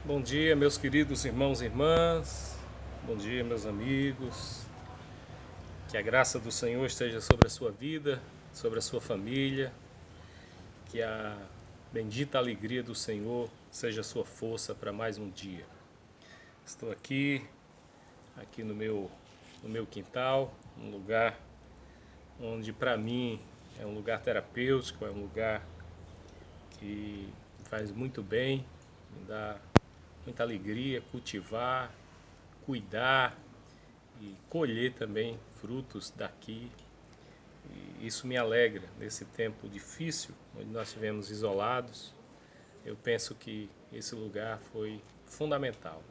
Bom dia, meus queridos irmãos e irmãs. Bom dia, meus amigos. Que a graça do Senhor esteja sobre a sua vida, sobre a sua família. Que a bendita alegria do Senhor seja a sua força para mais um dia. Estou aqui no meu quintal, um lugar onde para mim é um lugar terapêutico, é um lugar que faz muito bem, me dá muita alegria cultivar, cuidar e colher também frutos daqui. E isso me alegra nesse tempo difícil, onde nós estivemos isolados. Eu penso que esse lugar foi fundamental.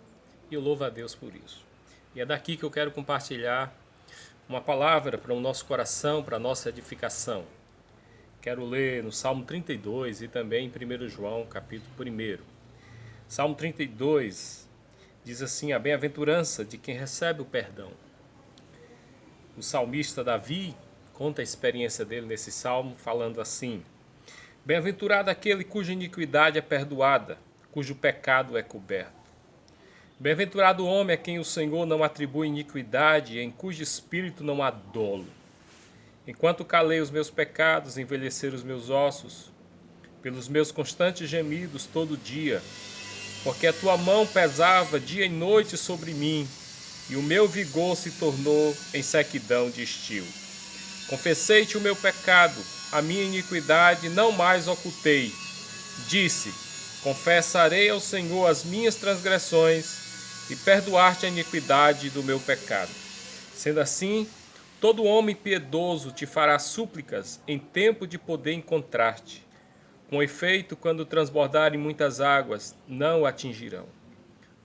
E eu louvo a Deus por isso. E é daqui que eu quero compartilhar uma palavra para o nosso coração, para a nossa edificação. Quero ler no Salmo 32 e também em 1 João, capítulo 1. Salmo 32 diz assim: a bem-aventurança de quem recebe o perdão. O salmista Davi conta a experiência dele nesse salmo, falando assim: bem-aventurado aquele cuja iniquidade é perdoada, cujo pecado é coberto. Bem-aventurado o homem a quem o Senhor não atribui iniquidade e em cujo espírito não há dolo. Enquanto calei os meus pecados, envelheceram os meus ossos, pelos meus constantes gemidos todo dia, porque a tua mão pesava dia e noite sobre mim, e o meu vigor se tornou em sequidão de estio. Confessei-te o meu pecado, a minha iniquidade não mais ocultei. Disse: confessarei ao Senhor as minhas transgressões e perdoar-te a iniquidade do meu pecado. Sendo assim, todo homem piedoso te fará súplicas em tempo de poder encontrar-te. Com efeito, quando transbordarem muitas águas, não o atingirão.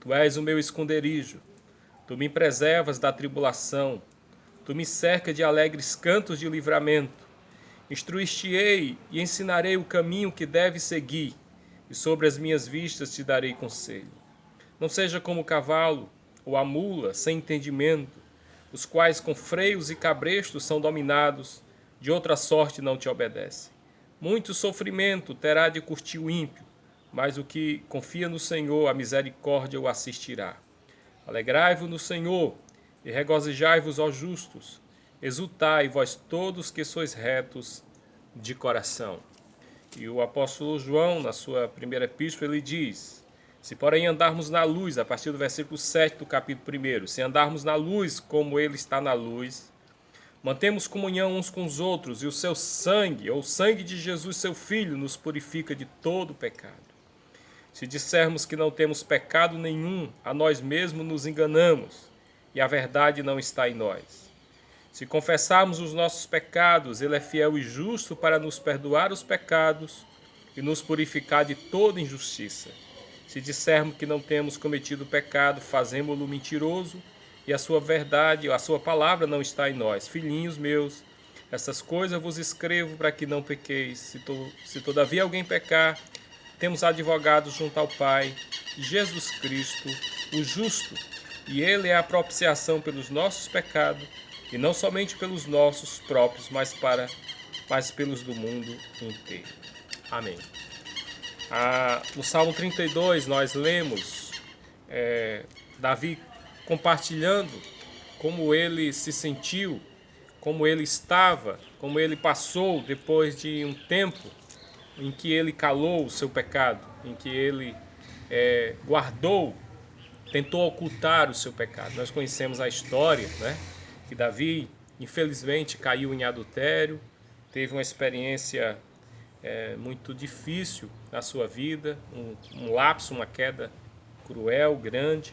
Tu és o meu esconderijo, tu me preservas da tribulação, tu me cercas de alegres cantos de livramento. Instruir-te-ei e ensinarei o caminho que deves seguir, e sobre as minhas vistas te darei conselho. Não seja como o cavalo ou a mula sem entendimento, os quais com freios e cabrestos são dominados, de outra sorte não te obedece. Muito sofrimento terá de curtir o ímpio, mas o que confia no Senhor, a misericórdia o assistirá. Alegrai-vos no Senhor e regozijai-vos, ó justos. Exultai, vós todos que sois retos de coração. E o apóstolo João, na sua primeira epístola, ele diz: se porém andarmos na luz, a partir do versículo 7 do capítulo 1, se andarmos na luz como ele está na luz, mantemos comunhão uns com os outros, e o seu sangue, ou o sangue de Jesus, seu Filho, nos purifica de todo pecado. Se dissermos que não temos pecado nenhum, a nós mesmos nos enganamos, e a verdade não está em nós. Se confessarmos os nossos pecados, ele é fiel e justo para nos perdoar os pecados e nos purificar de toda injustiça. Se dissermos que não temos cometido pecado, fazemo-lo mentiroso, e a sua verdade, a sua palavra não está em nós. Filhinhos meus, essas coisas vos escrevo para que não pequeis. Se todavia alguém pecar, temos advogado junto ao Pai, Jesus Cristo, o justo, e ele é a propiciação pelos nossos pecados, e não somente pelos nossos próprios, mas pelos do mundo inteiro. Amém. No Salmo 32 nós lemos Davi compartilhando como ele se sentiu, como ele estava, como ele passou depois de um tempo em que ele calou o seu pecado, em que ele guardou, tentou ocultar o seu pecado. Nós conhecemos a história, né? Que Davi, infelizmente, caiu em adultério, teve uma experiência muito difícil na sua vida, um lapso, uma queda cruel, grande.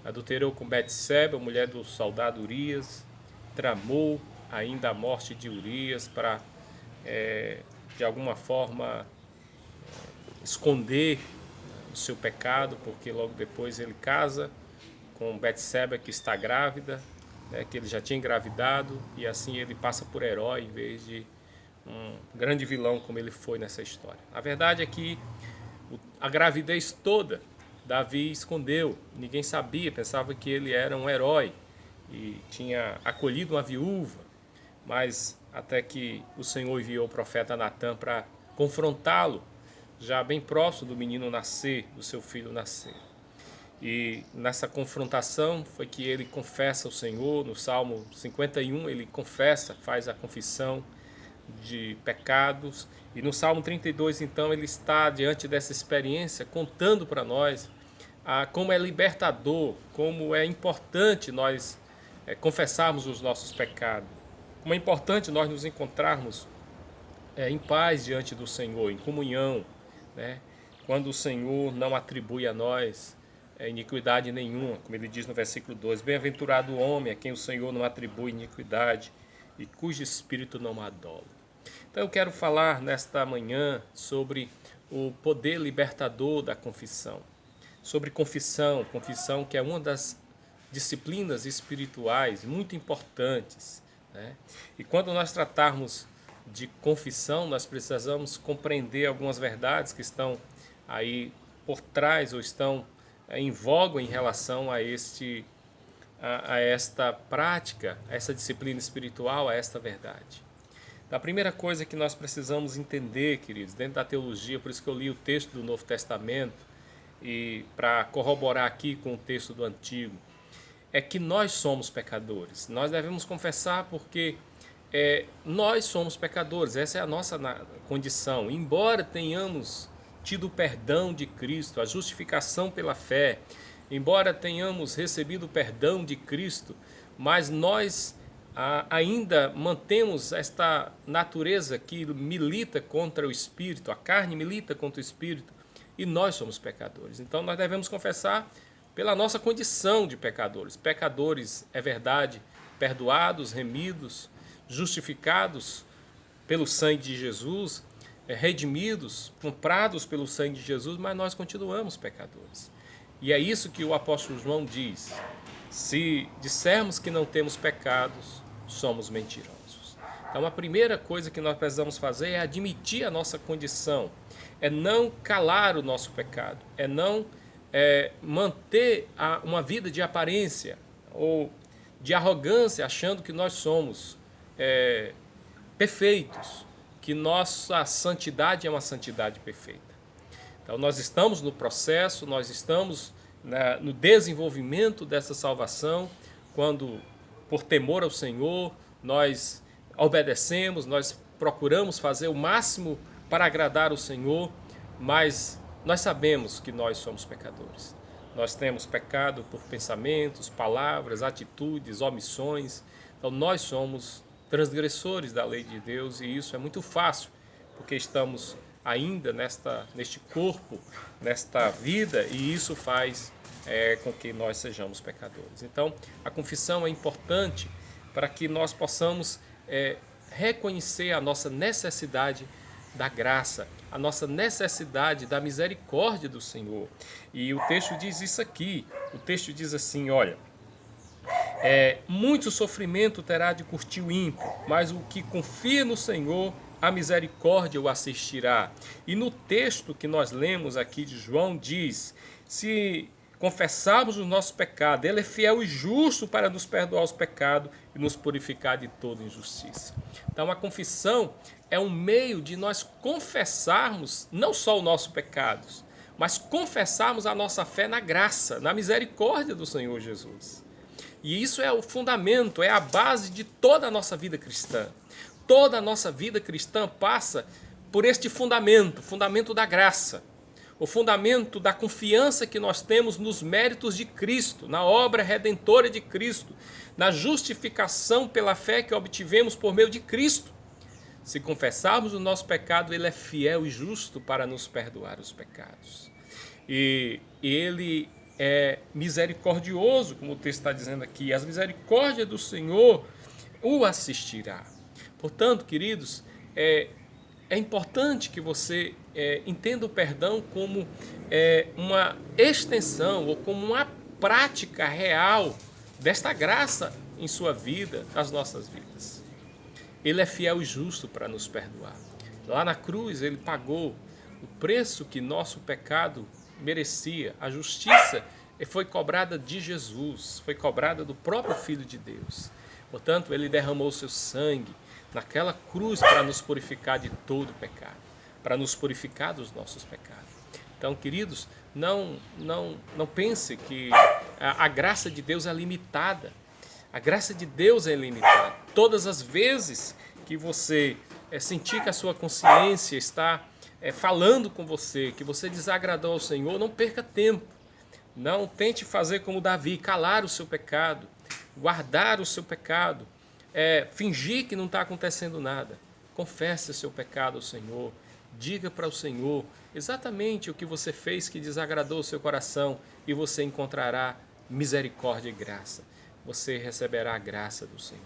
Adulterou com Betseba, mulher do soldado Urias, tramou ainda a morte de Urias para, de alguma forma, esconder o seu pecado, porque logo depois ele casa com Betseba, que está grávida, né, que ele já tinha engravidado, e assim ele passa por herói em vez de um grande vilão como ele foi nessa história. A verdade é que a gravidez toda Davi escondeu, ninguém sabia, pensava que ele era um herói e tinha acolhido uma viúva, mas até que o Senhor enviou o profeta Natã para confrontá-lo, já bem próximo do menino nascer, do seu filho nascer. E nessa confrontação foi que ele confessa o Senhor. No Salmo 51 ele confessa, faz a confissão de pecados. E no Salmo 32 então ele está diante dessa experiência contando para nós como é libertador, como é importante nós confessarmos os nossos pecados, como é importante nós nos encontrarmos em paz diante do Senhor, em comunhão, né? Quando o Senhor não atribui a nós iniquidade nenhuma, como ele diz no versículo 2, bem-aventurado o homem a quem o Senhor não atribui iniquidade e cujo espírito não adola. Então eu quero falar nesta manhã sobre o poder libertador da confissão, sobre confissão que é uma das disciplinas espirituais muito importantes, né? E quando nós tratarmos de confissão, nós precisamos compreender algumas verdades que estão aí por trás ou estão em voga em relação a esta prática, a essa disciplina espiritual, a esta verdade. A primeira coisa que nós precisamos entender, queridos, dentro da teologia, por isso que eu li o texto do Novo Testamento e para corroborar aqui com o texto do Antigo, é que nós somos pecadores. Nós devemos confessar porque nós somos pecadores, essa é a nossa condição. Embora tenhamos tido o perdão de Cristo, a justificação pela fé, embora tenhamos recebido o perdão de Cristo, mas nós ainda mantemos esta natureza que milita contra o Espírito, a carne milita contra o Espírito, e nós somos pecadores. Então nós devemos confessar pela nossa condição de pecadores. Pecadores, é verdade, perdoados, remidos, justificados pelo sangue de Jesus, redimidos, comprados pelo sangue de Jesus, mas nós continuamos pecadores. E é isso que o apóstolo João diz: se dissermos que não temos pecados, somos mentirosos. Então a primeira coisa que nós precisamos fazer é admitir a nossa condição, é não calar o nosso pecado, é não manter uma vida de aparência ou de arrogância, achando que nós somos perfeitos, que nossa santidade é uma santidade perfeita. Então nós estamos no processo, nós estamos no desenvolvimento dessa salvação, quando por temor ao Senhor nós obedecemos, nós procuramos fazer o máximo para agradar o Senhor, mas nós sabemos que nós somos pecadores. Nós temos pecado por pensamentos, palavras, atitudes, omissões. Então nós somos transgressores da lei de Deus, e isso é muito fácil, porque estamos ainda neste corpo, nesta vida, e isso faz com que nós sejamos pecadores. Então a confissão é importante para que nós possamos reconhecer a nossa necessidade da graça, a nossa necessidade da misericórdia do Senhor. E o texto diz isso aqui, o texto diz assim, olha, muito sofrimento terá de curtir o ímpio, mas o que confia no Senhor, a misericórdia o assistirá. E no texto que nós lemos aqui de João diz, se confessarmos o nosso pecado, Ele é fiel e justo para nos perdoar os pecados e nos purificar de toda injustiça. Então a confissão é um meio de nós confessarmos não só os nossos pecados, mas confessarmos a nossa fé na graça, na misericórdia do Senhor Jesus. E isso é o fundamento, é a base de toda a nossa vida cristã. Toda a nossa vida cristã passa por este fundamento, o fundamento da graça, o fundamento da confiança que nós temos nos méritos de Cristo, na obra redentora de Cristo, na justificação pela fé que obtivemos por meio de Cristo. Se confessarmos o nosso pecado, Ele é fiel e justo para nos perdoar os pecados. E Ele é misericordioso, como o texto está dizendo aqui, as misericórdias do Senhor o assistirá. Portanto, queridos, é importante que você entenda o perdão como uma extensão ou como uma prática real desta graça em sua vida, nas nossas vidas. Ele é fiel e justo para nos perdoar. Lá na cruz ele pagou o preço que nosso pecado merecia. A justiça foi cobrada de Jesus, foi cobrada do próprio Filho de Deus. Portanto, ele derramou seu sangue naquela cruz para nos purificar de todo pecado, para nos purificar dos nossos pecados. Então, queridos, não pense que a graça de Deus é limitada. A graça de Deus é ilimitada. Todas as vezes que você sentir que a sua consciência está falando com você, que você desagradou ao Senhor, não perca tempo. Não tente fazer como Davi, calar o seu pecado, guardar o seu pecado, fingir que não está acontecendo nada. Confesse o seu pecado ao Senhor, diga para o Senhor exatamente o que você fez que desagradou o seu coração e você encontrará misericórdia e graça. Você receberá a graça do Senhor.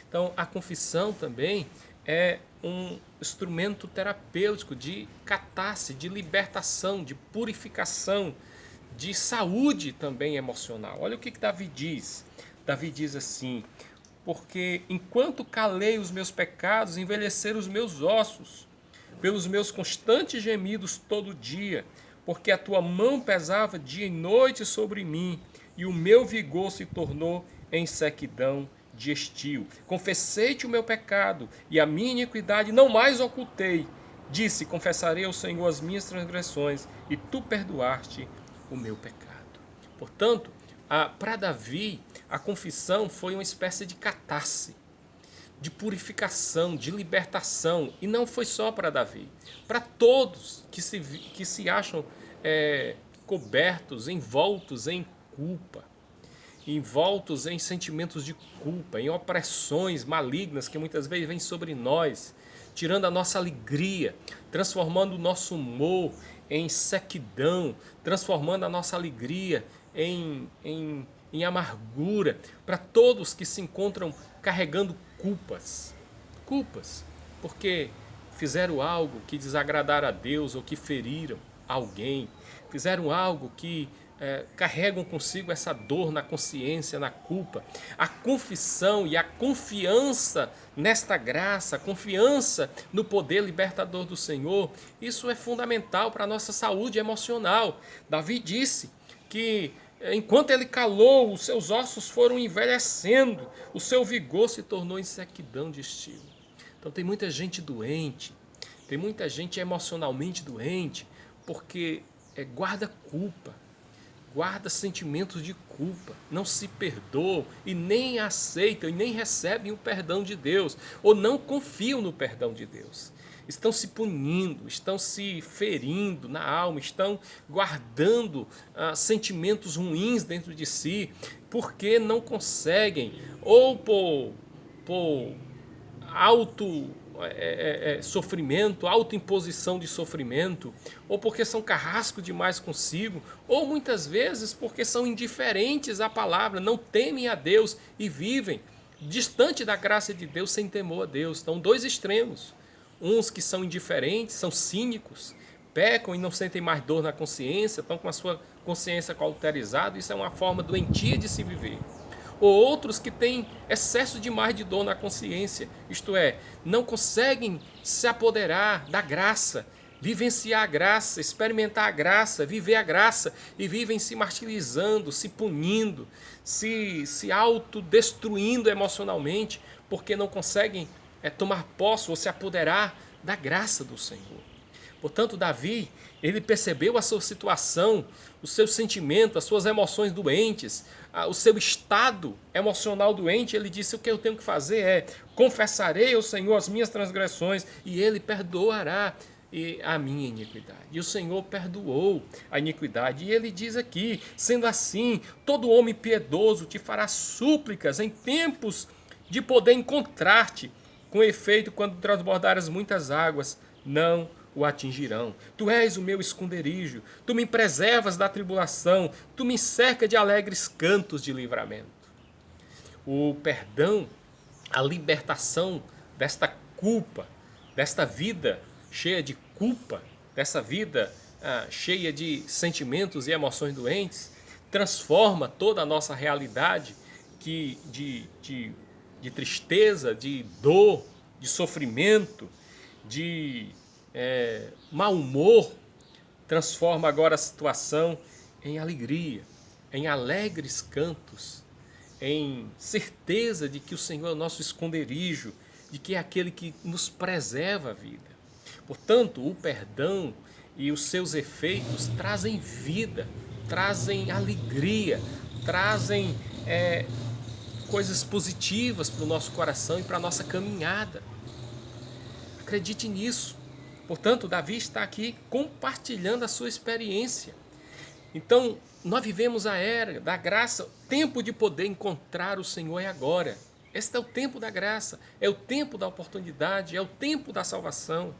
Então, a confissão também é um instrumento terapêutico de catarse, de libertação, de purificação, de saúde também emocional. Olha o que Davi diz. Davi diz assim: porque enquanto calei os meus pecados, envelheceram os meus ossos, pelos meus constantes gemidos todo dia, porque a tua mão pesava dia e noite sobre mim, e o meu vigor se tornou em sequidão de estio. Confessei-te o meu pecado, e a minha iniquidade não mais ocultei. Disse: confessarei ao Senhor as minhas transgressões, e tu perdoaste o meu pecado. Portanto, para Davi, a confissão foi uma espécie de catarse, de purificação, de libertação. E não foi só para Davi. Para todos que se acham cobertos, envoltos em culpa, envoltos em sentimentos de culpa, em opressões malignas que muitas vezes vêm sobre nós, tirando a nossa alegria, transformando o nosso humor em sequidão, transformando a nossa alegria em amargura. Para todos que se encontram carregando culpas, porque fizeram algo que desagradaram a Deus ou que feriram alguém, fizeram algo que carregam consigo essa dor na consciência, na culpa. A confissão e a confiança nesta graça, a confiança no poder libertador do Senhor, isso é fundamental para a nossa saúde emocional. Davi disse que enquanto ele calou, os seus ossos foram envelhecendo, o seu vigor se tornou em sequidão de estio. Então tem muita gente doente, tem muita gente emocionalmente doente, porque guarda culpa, guarda sentimentos de culpa, não se perdoam e nem aceitam e nem recebem o perdão de Deus, ou não confiam no perdão de Deus. Estão se punindo, estão se ferindo na alma, estão guardando sentimentos ruins dentro de si, porque não conseguem, ou por sofrimento, autoimposição de sofrimento, ou porque são carrascos demais consigo, ou muitas vezes porque são indiferentes à palavra, não temem a Deus e vivem distante da graça de Deus sem temor a Deus. Então, dois extremos. Uns que são indiferentes, são cínicos, pecam e não sentem mais dor na consciência, estão com a sua consciência cauterizada, isso é uma forma doentia de se viver. Ou outros que têm excesso demais de dor na consciência, isto é, não conseguem se apoderar da graça, vivenciar a graça, experimentar a graça, viver a graça, e vivem se martirizando, se punindo, se autodestruindo emocionalmente, porque não conseguem tomar posse ou se apoderar da graça do Senhor. Portanto, Davi, ele percebeu a sua situação, o seu sentimento, as suas emoções doentes, o seu estado emocional doente. Ele disse: o que eu tenho que fazer é confessarei ao Senhor as minhas transgressões e Ele perdoará a minha iniquidade. E o Senhor perdoou a iniquidade. E ele diz aqui: sendo assim, todo homem piedoso te fará súplicas em tempos de poder encontrar-te. Com efeito, quando transbordares muitas águas, não o atingirão. Tu és o meu esconderijo, tu me preservas da tribulação, tu me cerca de alegres cantos de livramento. O perdão, a libertação desta culpa, desta vida cheia de culpa, dessa vida cheia de sentimentos e emoções doentes, transforma toda a nossa realidade de tristeza, de dor, de sofrimento, de mau humor, transforma agora a situação em alegria, em alegres cantos, em certeza de que o Senhor é o nosso esconderijo, de que é aquele que nos preserva a vida. Portanto, o perdão e os seus efeitos trazem vida, trazem alegria, trazem coisas positivas para o nosso coração e para a nossa caminhada. Acredite nisso. Portanto, Davi está aqui compartilhando a sua experiência. Então, nós vivemos a era da graça, o tempo de poder encontrar o Senhor é agora. Este é o tempo da graça, é o tempo da oportunidade, é o tempo da salvação.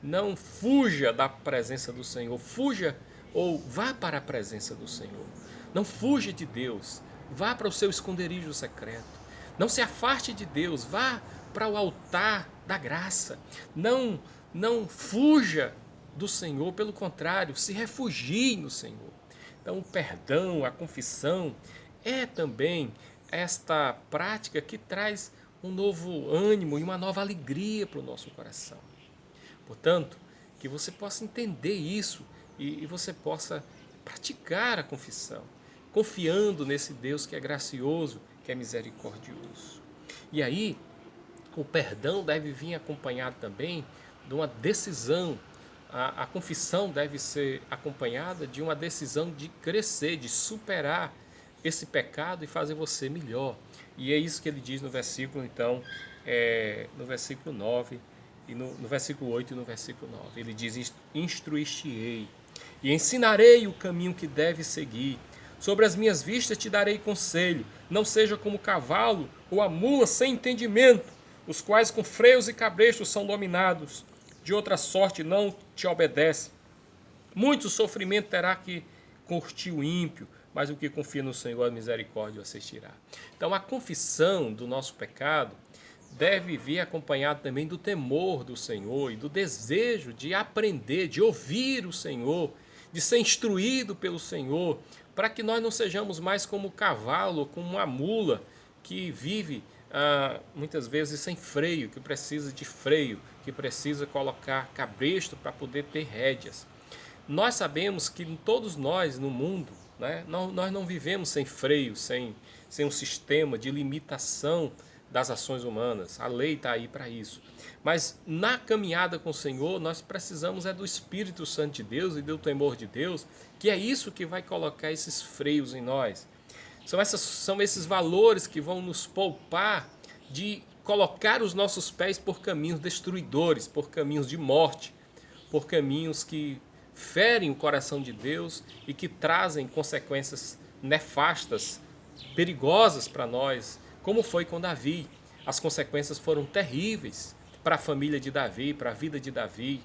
Não fuja da presença do Senhor, fuja ou vá para a presença do Senhor. Não fuja de Deus, vá para o seu esconderijo secreto. Não se afaste de Deus, vá para o altar da graça. Não fuja do Senhor, pelo contrário, se refugie no Senhor. Então, o perdão, a confissão é também esta prática que traz um novo ânimo e uma nova alegria para o nosso coração. Portanto, que você possa entender isso e você possa praticar a confissão, confiando nesse Deus que é gracioso, que é misericordioso. E aí, o perdão deve vir acompanhado também de uma decisão. A confissão deve ser acompanhada de uma decisão de crescer, de superar esse pecado e fazer você melhor. E é isso que ele diz no versículo, então, no versículo 9, e no versículo 8 e no versículo 9. Ele diz: instruir-te-ei e ensinarei o caminho que deves seguir. Sobre as minhas vistas te darei conselho. Não seja como o cavalo ou a mula sem entendimento, os quais com freios e cabrechos são dominados. De outra sorte não te obedece. Muito sofrimento terá que curtir o ímpio, mas o que confia no Senhor, a misericórdia o assistirá. Então, a confissão do nosso pecado deve vir acompanhado também do temor do Senhor e do desejo de aprender, de ouvir o Senhor, de ser instruído pelo Senhor, para que nós não sejamos mais como o cavalo, como uma mula que vive muitas vezes sem freio, que precisa de freio, que precisa colocar cabresto para poder ter rédeas. Nós sabemos que todos nós no mundo, né, nós não vivemos sem freio, sem um sistema de limitação das ações humanas. A lei está aí para isso. Mas na caminhada com o Senhor, nós precisamos do Espírito Santo de Deus e do temor de Deus, que é isso que vai colocar esses freios em nós. São esses valores que vão nos poupar de colocar os nossos pés por caminhos destruidores, por caminhos de morte, por caminhos que ferem o coração de Deus e que trazem consequências nefastas, perigosas para nós, como foi com Davi. As consequências foram terríveis para a família de Davi, para a vida de Davi.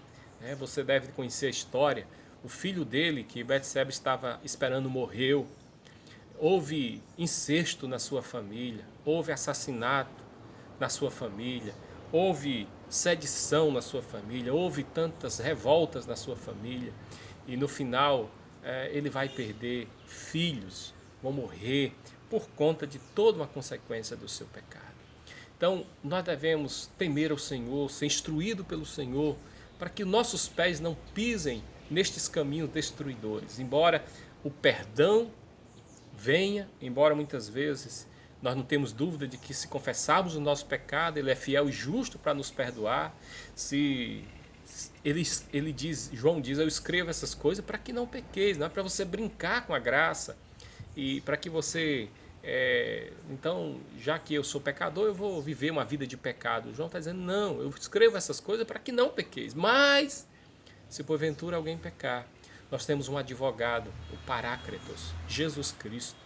Você deve conhecer a história. O filho dele, que Betseba estava esperando, morreu. Houve incesto na sua família, houve assassinato na sua família, houve sedição na sua família, houve tantas revoltas na sua família. E no final ele vai perder filhos, vão morrer por conta de toda uma consequência do seu pecado. Então, nós devemos temer ao Senhor, ser instruído pelo Senhor, para que nossos pés não pisem nestes caminhos destruidores. Embora o perdão venha, embora muitas vezes nós não temos dúvida de que se confessarmos o nosso pecado, Ele é fiel e justo para nos perdoar. Ele diz, João diz, eu escrevo essas coisas para que não pequeis, não é para você brincar com a graça e para que você... então, já que eu sou pecador, eu vou viver uma vida de pecado. João está dizendo, não, eu escrevo essas coisas para que não pequeis. Mas, se porventura alguém pecar, nós temos um advogado, o Paráclitos, Jesus Cristo,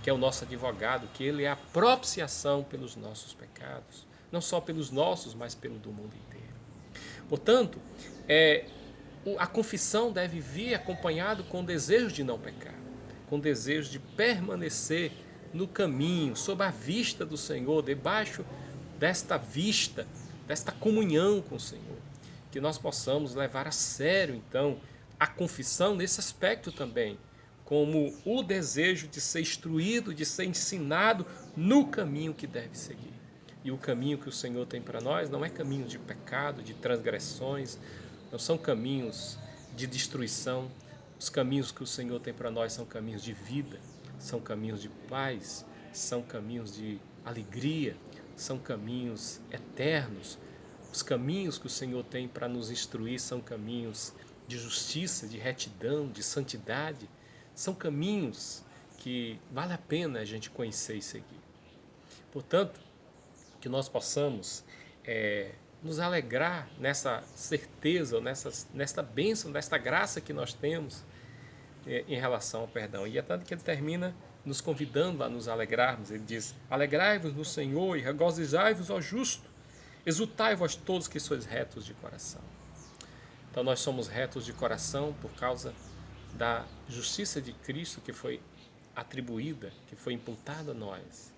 que é o nosso advogado, que ele é a propiciação pelos nossos pecados, não só pelos nossos, mas pelo do mundo inteiro. Portanto, a confissão deve vir acompanhado com o desejo de não pecar, com o desejo de permanecer no caminho, sob a vista do Senhor, debaixo desta vista, desta comunhão com o Senhor. Que nós possamos levar a sério, então, a confissão nesse aspecto também, como o desejo de ser instruído, de ser ensinado no caminho que deve seguir. E o caminho que o Senhor tem para nós não é caminho de pecado, de transgressões, não são caminhos de destruição. Os caminhos que o Senhor tem para nós são caminhos de vida, são caminhos de paz, são caminhos de alegria, são caminhos eternos. Os caminhos que o Senhor tem para nos instruir são caminhos de justiça, de retidão, de santidade, são caminhos que vale a pena a gente conhecer e seguir. Portanto, que nós possamos nos alegrar nessa certeza, nesta bênção, nesta graça que nós temos em relação ao perdão. E é tanto que ele termina nos convidando a nos alegrarmos. Ele diz: alegrai-vos no Senhor e regozijai-vos, ó justo, exultai vós todos que sois retos de coração. Então nós somos retos de coração por causa da justiça de Cristo que foi atribuída, que foi imputada a nós.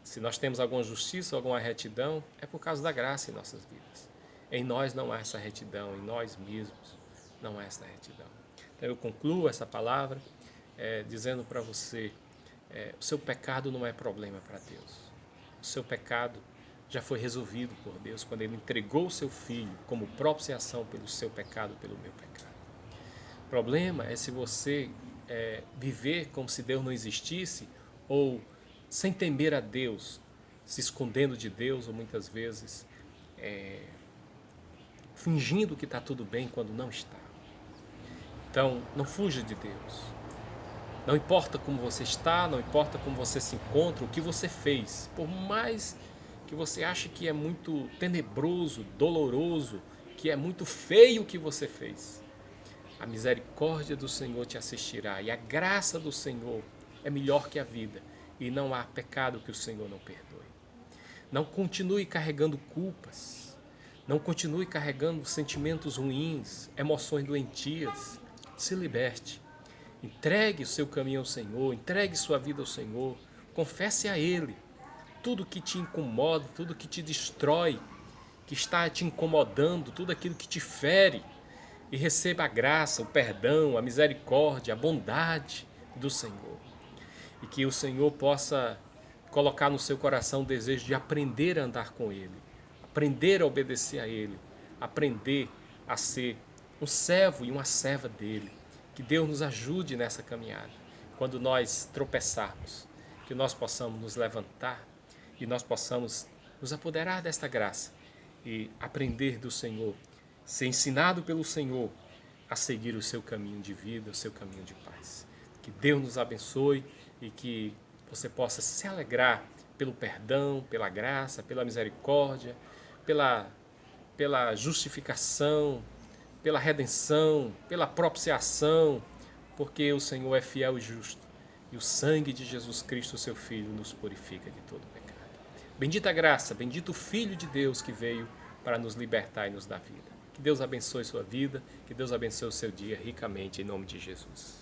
Se nós temos alguma justiça, alguma retidão, é por causa da graça em nossas vidas. Em nós não há essa retidão, em nós mesmos não há essa retidão. Então eu concluo essa palavra dizendo para você, o seu pecado não é problema para Deus. O seu pecado já foi resolvido por Deus quando Ele entregou o seu Filho como propiciação pelo seu pecado, pelo meu pecado. O problema é se você viver como se Deus não existisse ou sem temer a Deus, se escondendo de Deus ou muitas vezes fingindo que está tudo bem quando não está. Então, não fuja de Deus. Não importa como você está, não importa como você se encontra, o que você fez. Por mais que você ache que é muito tenebroso, doloroso, que é muito feio o que você fez, a misericórdia do Senhor te assistirá e a graça do Senhor é melhor que a vida e não há pecado que o Senhor não perdoe. Não continue carregando culpas, não continue carregando sentimentos ruins, emoções doentias. Se liberte, entregue o seu caminho ao Senhor, entregue sua vida ao Senhor, confesse a Ele tudo que te incomoda, tudo que te destrói, que está te incomodando, tudo aquilo que te fere, e receba a graça, o perdão, a misericórdia, a bondade do Senhor. E que o Senhor possa colocar no seu coração o desejo de aprender a andar com Ele, aprender a obedecer a Ele, aprender a ser um servo e uma serva dEle. Que Deus nos ajude nessa caminhada. Quando nós tropeçarmos, que nós possamos nos levantar e nós possamos nos apoderar desta graça e aprender do Senhor, ser ensinado pelo Senhor a seguir o seu caminho de vida, o seu caminho de paz. Que Deus nos abençoe e que você possa se alegrar pelo perdão, pela graça, pela misericórdia, pela justificação, pela redenção, pela propiciação, porque o Senhor é fiel e justo e o sangue de Jesus Cristo, seu Filho, nos purifica de todo pecado. Bendita a graça, bendito o Filho de Deus que veio para nos libertar e nos dar vida. Que Deus abençoe sua vida, que Deus abençoe o seu dia ricamente, em nome de Jesus.